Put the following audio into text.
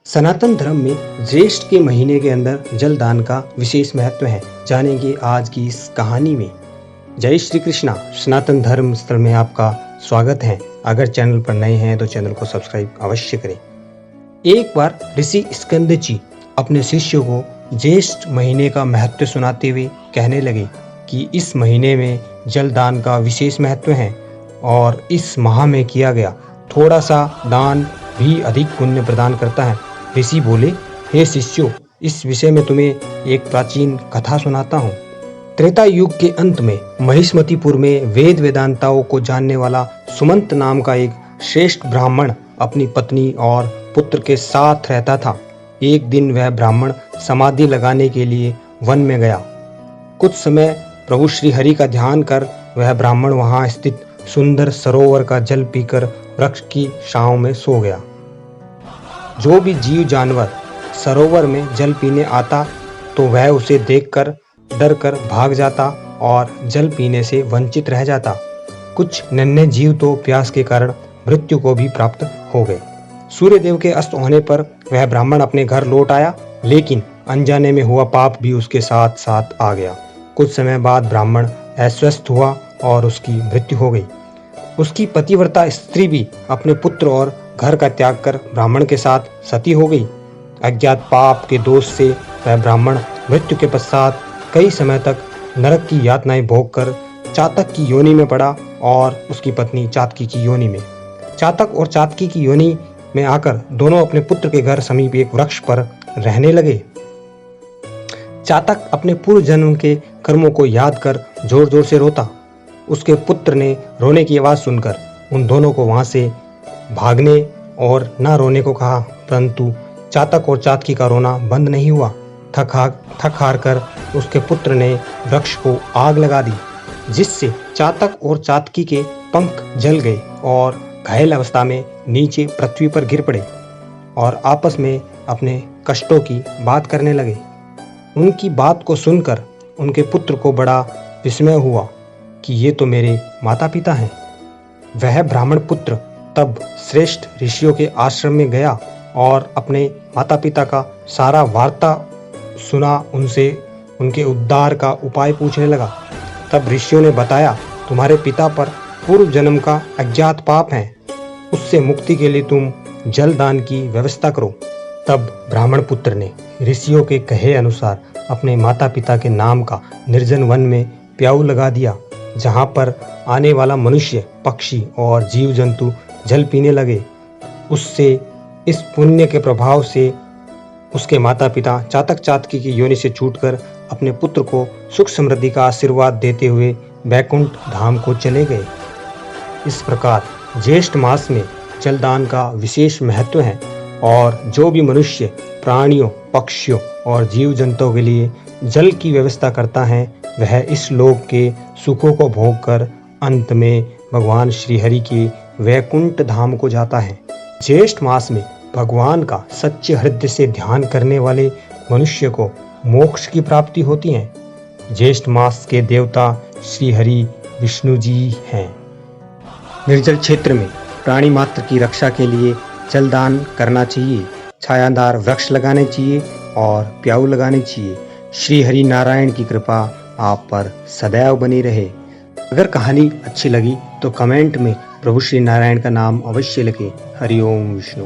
सनातन धर्म में ज्येष्ठ के महीने के अंदर जलदान का विशेष महत्व है। जानेंगे आज की इस कहानी में। जय श्री कृष्णा। सनातन धर्म स्थल में आपका स्वागत है। अगर चैनल पर नए हैं तो चैनल को सब्सक्राइब अवश्य करें। एक बार ऋषि स्कंद जी अपने शिष्यों को ज्येष्ठ महीने का महत्व सुनाते हुए कहने लगे कि इस महीने में जलदान का विशेष महत्व है और इस माह में किया गया थोड़ा सा दान भी अधिक पुण्य प्रदान करता है। ऋषि बोले, हे शिष्यों, इस विषय में तुम्हें एक प्राचीन कथा सुनाता हूँ। त्रेता युग के अंत में महिष्मतिपुर में वेद वेदांताओं को जानने वाला सुमंत नाम का एक श्रेष्ठ ब्राह्मण अपनी पत्नी और पुत्र के साथ रहता था। एक दिन वह ब्राह्मण समाधि लगाने के लिए वन में गया। कुछ समय प्रभु श्री हरि का ध्यान कर वह ब्राह्मण वहां स्थित सुंदर सरोवर का जल पीकर वृक्ष की छांव में सो गया। जो भी जीव जानवर सरोवर में जल पीने आता तो वह उसे देखकर डर कर भाग जाता और जल पीने से वंचित रह जाता। कुछ नन्हे जीव तो प्यास के कारण मृत्यु को भी प्राप्त हो गए। सूर्यदेव के अस्त होने पर वह ब्राह्मण अपने घर लौट आया, लेकिन अनजाने में हुआ पाप भी उसके साथ साथ आ गया। कुछ समय बाद ब्राह्मण अस्वस्थ हुआ और उसकी मृत्यु हो गई। उसकी पतिव्रता स्त्री भी अपने पुत्र और घर का त्याग कर ब्राह्मण के साथ सती हो गई। अज्ञात पाप के दोष से वह ब्राह्मण मृत्यु के पश्चात कई समय तक नरक की यातनाएं भोग कर चातक की योनि में पड़ा और उसकी पत्नी चातकी की योनि में। चातक और चातकी की योनि में आकर दोनों अपने पुत्र के घर समीप एक वृक्ष पर रहने लगे। चातक अपने पूर्व जन्म के कर्मों को याद कर जोर जोर से रोता। उसके पुत्र ने रोने की आवाज सुनकर उन दोनों को वहां से भागने और न रोने को कहा, परंतु चातक और चातकी का रोना बंद नहीं हुआ। थक हार कर उसके पुत्र ने वृक्ष को आग लगा दी, जिससे चातक और चातकी के पंख जल गए और घायल अवस्था में नीचे पृथ्वी पर गिर पड़े और आपस में अपने कष्टों की बात करने लगे। उनकी बात को सुनकर उनके पुत्र को बड़ा विस्मय हुआ कि ये तो मेरे माता पिता हैं। वह ब्राह्मण पुत्र तब श्रेष्ठ ऋषियों के आश्रम में गया और अपने माता पिता का सारा वार्ता सुना। उनसे उनके उद्धार का उपाय पूछने लगा। तब ऋषियों ने बताया, तुम्हारे पिता पर पूर्व जन्म का अज्ञात पाप है, उससे मुक्ति के लिए तुम जलदान की व्यवस्था करो। तब ब्राह्मण पुत्र ने ऋषियों के कहे अनुसार अपने माता पिता के नाम का निर्जन वन में प्याऊ लगा दिया, जहाँ पर आने वाला मनुष्य, पक्षी और जीव जंतु जल पीने लगे। उससे इस पुण्य के प्रभाव से उसके माता पिता चातक चातकी की योनि से छूटकर अपने पुत्र को सुख समृद्धि का आशीर्वाद देते हुए बैकुंठ धाम को चले गए। इस प्रकार ज्येष्ठ मास में जलदान का विशेष महत्व है और जो भी मनुष्य प्राणियों, पक्षियों और जीव जंतुओं के लिए जल की व्यवस्था करता है, वह इस लोक के सुखों को भोग कर अंत में भगवान श्री हरि के वैकुंठ धाम को जाता है। ज्येष्ठ मास में भगवान का सच्चे हृदय से ध्यान करने वाले मनुष्य को मोक्ष की प्राप्ति होती है। ज्येष्ठ मास के देवता श्री हरि विष्णु जी हैं। निर्जल क्षेत्र में प्राणी मात्र की रक्षा के लिए जलदान करना चाहिए, छायादार वृक्ष लगाने चाहिए और प्याऊ लगाने चाहिए। श्री हरि नारायण की कृपा आप पर सदैव बनी रहे। अगर कहानी अच्छी लगी तो कमेंट में प्रभु श्री नारायण का नाम अवश्य लिखें। हरि ओम विष्णु।